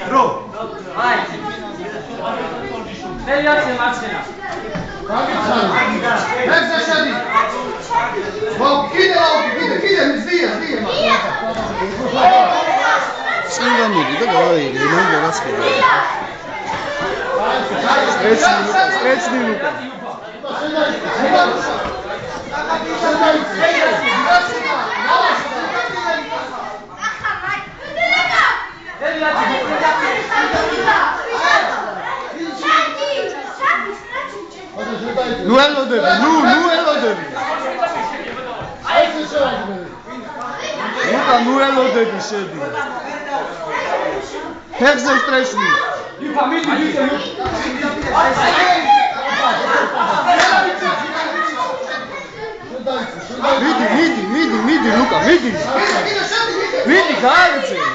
დრო. აი. მელიაცე მარცხენა. Next შედი. კიდე მზია. წინდა მოდი და გავაიგე, მე გასწრებ. სტრეჩი ლუკა. Nu elodები. Ლუკა, nu elodები შედი. ფეხზე სტრეჩი. მიდი, ლუკა, მიდი. მიდი, გააგრძელე.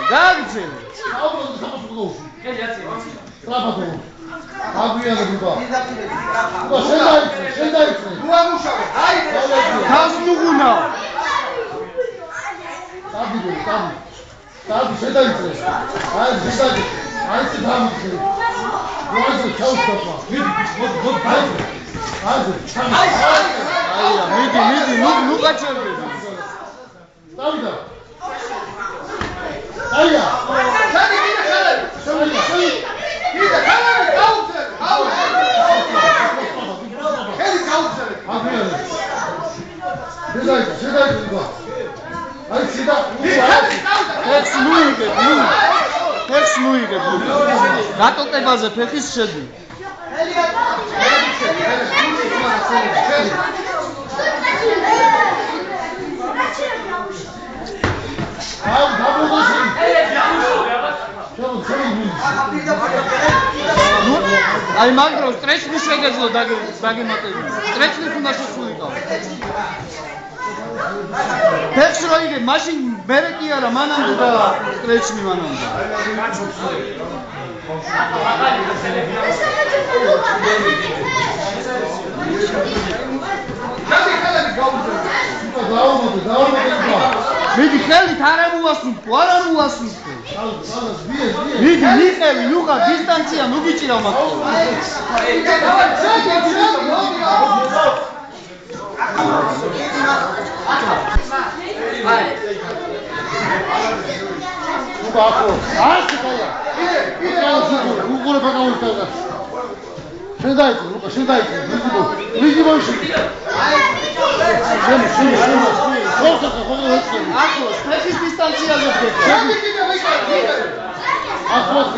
აგვიანე ლუკა. შენდაიცე. ნუ ამუშავე. აი, თავს ნუღუნა. Tabi შედაიცე. აი შედაიცე. აი წამიწე. ვაჟო ჩაუსწრაფა. მიდი, ნუ გაჩერდე. დავიდა. აია. შედი კიდე გაუწერ. ხელი გაუწერ. აგვიანე. შედაიცე ლუკა. აი შიდა. ფეხს მოიგებ. გატოტებაზე ფეხის შედი. აი მაგრო სტრეჩი შეგეძლო დაგემატები. სტრეჩი უნდა შესულიყო. ფეხს რო იგებ, მაშინ მერე კი არა, მანამდე და სტრეჩი მანამდე. მიდი ხელით არ ამოვასუნთო. მიდი, მიყევი, ლუკა, დისტანცია, ნუ გიჭირა მაგას. შედაიცე. ვიგი მოიში. ახლოს, ფეხის დისტანციაზე ვდგეთ. ახლოს.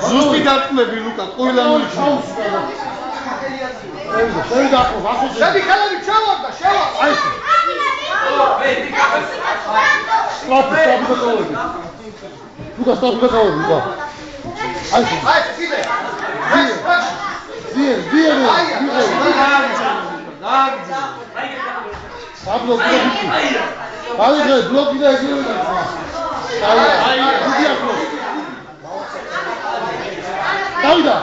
ზუსტი დარტყმები ლუკა, ყოლა მოიჩა. შედი ხელები ჩავარდა. აი. ლუკა სტოპ დაკავები. აი კიდე. დიე. აბლო ბლოკი. აი ბლოკი და ეგრევე და. აი დიდი აბლო. დავიდა.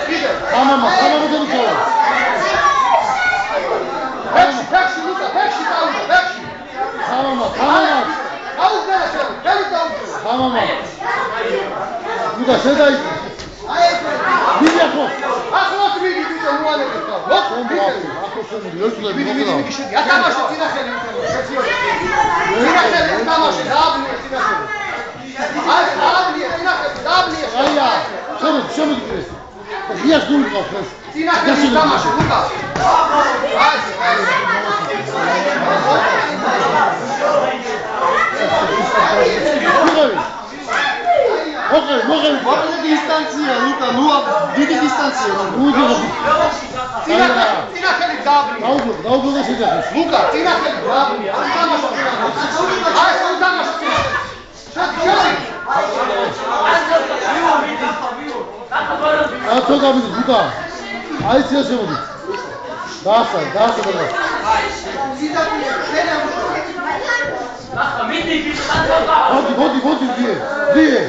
კიდე. ამამა დემიქავა. ფექსი ლუკა, დავიდა. ამამა. აუზერა შევი. ამამა. ლუკა შედაიცე. აი დიდი აბლო. ახლოს მიდი უალებს და. ახლოს მიდი შედი. ატამაშე წინახელი. წინახელი ატამაშე დააბლია წინახელი. აი დააბლია. აია. შემოდი. იას გული ყავს. წინახელი ატამაშე ლუკა. მოგები დისტანცია ლუკა, დიდი დისტანცია. წინახელი დააბლია. დაუბლო და შეჯახეს. ლუკა, წინახელი დააბლია. აი სულთანას. შედი. კაცო გამიძ ლუკა აი ცია შემოდი დაასა და ახლა მიდი მოდი ძიე